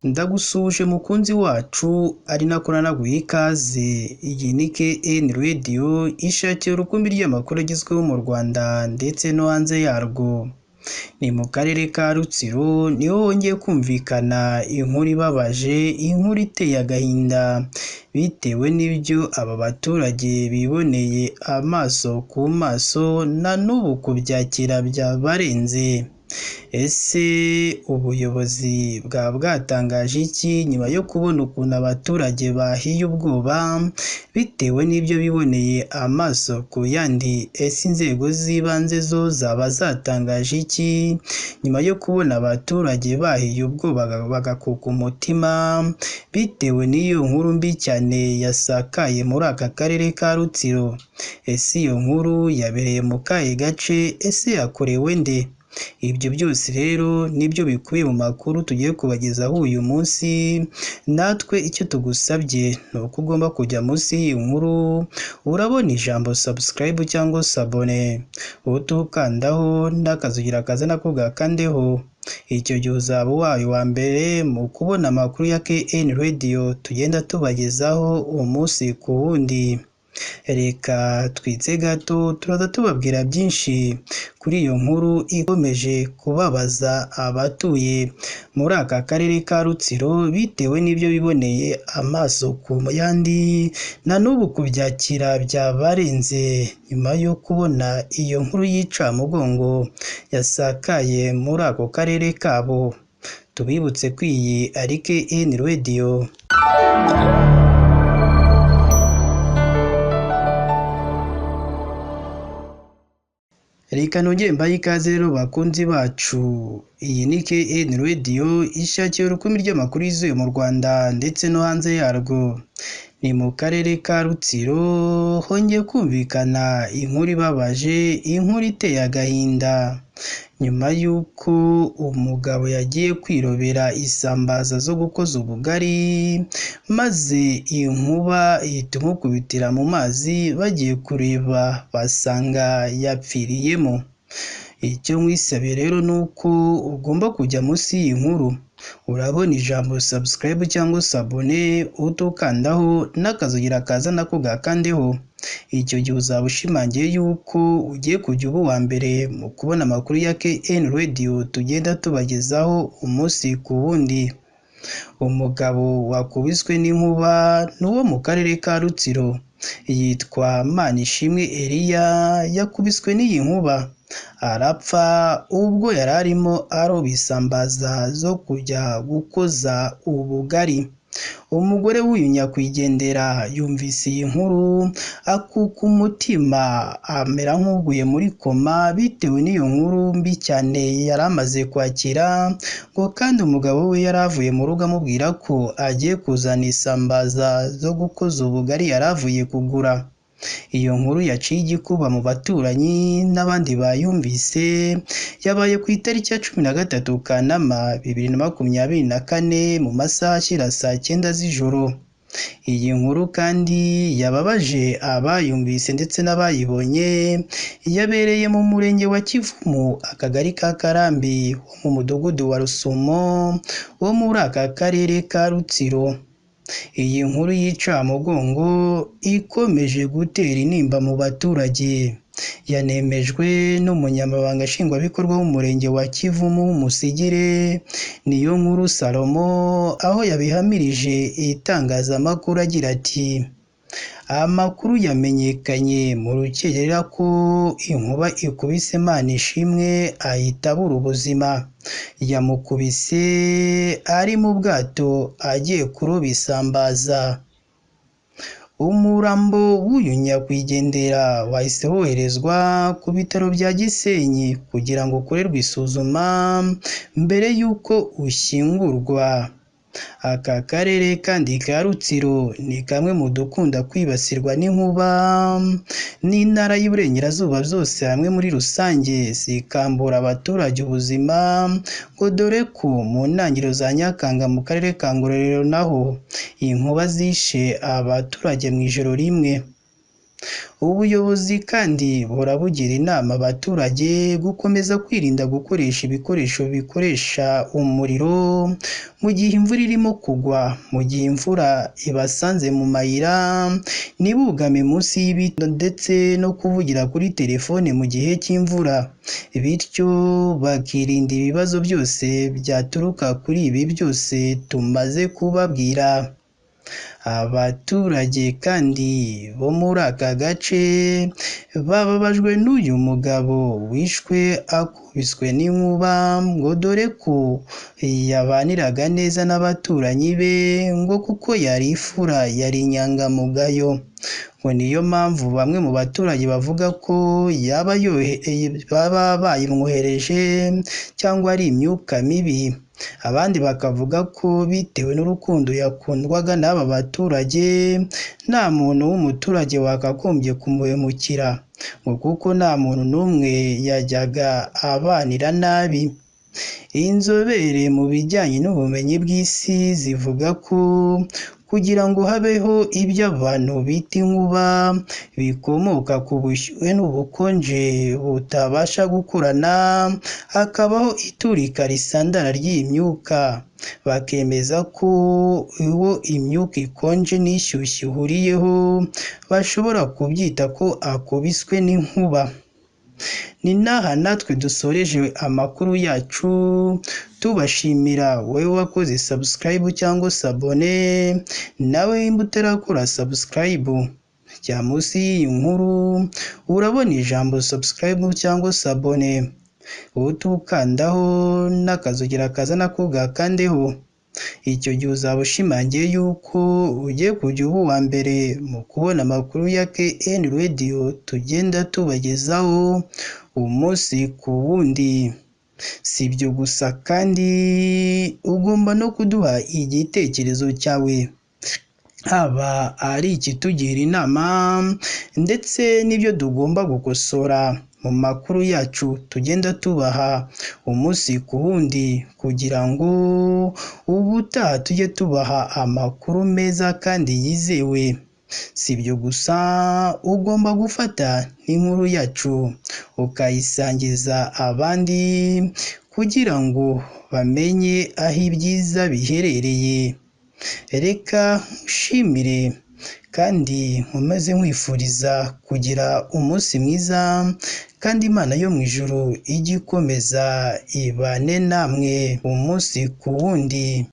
Ndagusuje mukunzi wacu ari nako nanaguha ikaze. Iyi ni KN Radio ishakira urukumbi ry'amakuru agezweho mu Rwanda ndetse no hanze yarwo. Ni mu karere ka Rutsiro niho hongeye kumvikana inkuru ibabaje, inkuru iteye agahinda bitewe n'ibyo aba baturage biboneye amaso ku maso na n'ubu kubyakira byabarenze. Ese ubuyobozi bwaba bwatangaje iki nyuma yo kubona ukuntu abaturage bahiye ubwoba bitewe n'ibyo biboneye amaso ku yandi? Ese inzego z'ibanze zo zaba zatangaje iki nyuma yo kubona abaturage bahiye ubwoba bagakuka umutima bitewe n'iyo nkuru mbi cyane yasakaye muri aka karere ka Rutsiro? Ese iyo nkuru yabereye mu kahe gace? Ese yakorewe nde? Ibyo byose rero nibyo bikubiye mu makuru tugiye kubagezaho uyu munsi. Natwe icyo tugusabye ni uko ugomba kujya munsi y'iyi nkuru urabona ijambo subscribe cyangwa sabone, utukandaho n'akazugira kaza nako gakandeho. Icyo gihe uzaba uwawe wa mbere mu kubona amakuru ya KN Radio tugenda tubagezaho umunsi ku wundi. Reka twitse gato turaza tubabwira byinshi kuri iyo nkuru ikomeje kubabaza abatuye muri aka karere ka Rutsiro bitewe n'ibyo biboneye amaso ku yandi na n'ubu kubyakira byabarenze nyuma yo kubona iyo nkuru y'incamugongo yasakaye muri ako karere kabo. Tubibutse ko iyi ari KN Radio. Reka nongere mbahe ikaze rero bakunzi bacu. Iyi ni KN Radio ishakira urukumbi ry'amakuru yizewe mu Rwanda ndetse no hanze yarwo. Ni mu karere ka Rutsiro hongeye kumvikana inkuru ibabaje, inkuru iteye agahinda nyuma y'uko umugabo yagiye kwirobera isambaza zo gukoza ubugari maze inkuba ihita imukubitira mu mazi, bagiye kureba basanga yapfiriyemo. Icyo nkwisabiye rero ni uko ugomba kujya munsi y'iyi nkuru urabona ijambo subscribe cyangwa sabone, utukandaho n'akazugira kaza nako gakandeho. Icyo gihe uzaba ushimangiye yuko ugiye kujya uba uwa mbere mu kubona amakuru ya KN Radio tugenda tubagezaho umunsi ku wundi. Umugabo wakubiswe n'inkuba n'uwo mu karere ka Rutsiro yitwa Manishimwe Elia. Yakubiswe n'iyi nkuba arapfa ubwo yari arimo aroba isambaza zo kujya gukoza ubugari. Umugore w'uyu nyakwigendera yumvise iyi nkuru akuka umutima amera nk'uguye muri koma bitewe n'iyo nkuru mbi cyane yari amaze kwakira, ngo kandi umugabo we yari avuye mu rugo amubwira ko agiye kuzana isambaza zo gukoza ubugari yari avuye kugura. Iyo nkuru yaciye igikuba mu baturanyi n'abandi bayumvise. Yabaye ku itariki ya 13 Kanama 2024 mu masaha ashyira saa 9 z'ijoro. Iyi nkuru kandi yababaje abayumvise ndetse n'abayibonye. Yabereye mu murenge wa Kivumu, akagari ka Karambi, wo mu mudugudu wa Rusumo wo muri aka karere ka Rutsiro. Iyi nkuru y'incamugongo ikomeje gutera intimba mu baturage yanemejwe n'umunyamabanga nshingwabikorwa w'umurenge wa Kivumu Musigire Niyonkuru Salomo, aho yabihamirije itangazamakuru agira ati amakuru yamenyekanye mu rukerera ko inkuba ikubise Manishimwe ahita abura ubuzima. Yamukubise ari mu bwato agiye kuroba isambaza. Umurambo w'uyu nyakwigendera wahise woherezwa ku bitaro bya Gisenyi kugira ngo ukorerwe isuzuma mbere y'uko ushyingurwa. Aka karere kandi ka Rutsiro ni kamwe mu dukunda kwibasirwa n'inkuba n'intara y'Iburengerazuba zose hamwe muri rusange zikambura abaturage ubuzima, ngo dore ko mu ntangiriro za Nyakanga mu karere ka Ngororero naho inkuba zishe abaturage mu ijoro rimwe. Ubuyobozi kandi buhora bugira inama abaturage gukomeza kwirinda gukoresha ibikoresho bikoresha umuriro mu gihe imvura irimo kugwa. Mu gihe imvura ibasanze mu mayira, ntibugame munsi y'ibiti ndetse no kuvugira kuri telefone mu gihe cy'imvura, bityo bakirinda ibibazo byose byaturuka kuri ibi byose tumaze kubabwira. Abaturage kandi bo muri aka gace bababajwe n'uyu mugabo wishwe akubiswe n'inkuba, ngo dore ko yabaniraga neza n'abaturanyi be, ngo kuko yari ifura, yari inyangamugayo. Ngo niyo mpamvu bamwe mu baturage bavuga ko baba bayimwohereje cyangwa ari imyuka mibi. Abandi bakavuga ko bitewe n'urukundo yakundwaga n'aba baturage, nta muntu w'umuturage wakagombye kumuhemukira, ngo kuko nta muntu n'umwe yajyaga abanira nabi. Inzobere mu bijyanye n'ubumenyi bw'isi zivuga ko kugira ngo habeho ibyo abantu bita inkuba bikomoka ku bushyuhe n'ubukonje butabasha gukorana, hakabaho iturika risandara ry'iyi myuka. Bakemeza ko uwo imyuka ikonje n'ishyushyu ihuriyeho bashobora kubyita ko akubiswe n'inkuba. Ni n'aha natwe dusoreje amakuru yacu, tubashimira wowe wakoze subscribe cyangwa se abone, nawe nimba utarakora subscribe jya munsi y'iyi nkuru urabona ijambo subscribe cyangwa se abone, utukandaho n'akazogera kaza nako gakandeho. Icyo gihe uzaba ushimangiye yuko ugiye kujya uba uwa mbere mu kubona amakuru ya KN Radio tugenda tubagezaho umunsi ku wundi. Si ibyo gusa kandi ugomba no kuduha igitekerezo cyawe, haba ari ikitugira inama ndetse n'ibyo tugomba gukosora mu makuru yacu tugenda tubaha umunsi ku wundi, kugira ngo ubutaha tujye tubaha amakuru meza kandi yizewe. Si ibyo gusa, ugomba gufata n'inkuru yacu ukayisangiza abandi kugira ngo bamenye aho ibyiza biherereye. Reka ushimire kandi nkomeze nkwifuriza kugira umunsi mwiza, kandi Imana yo mu ijuru ijye ikomeza ibane namwe umunsi ku wundi.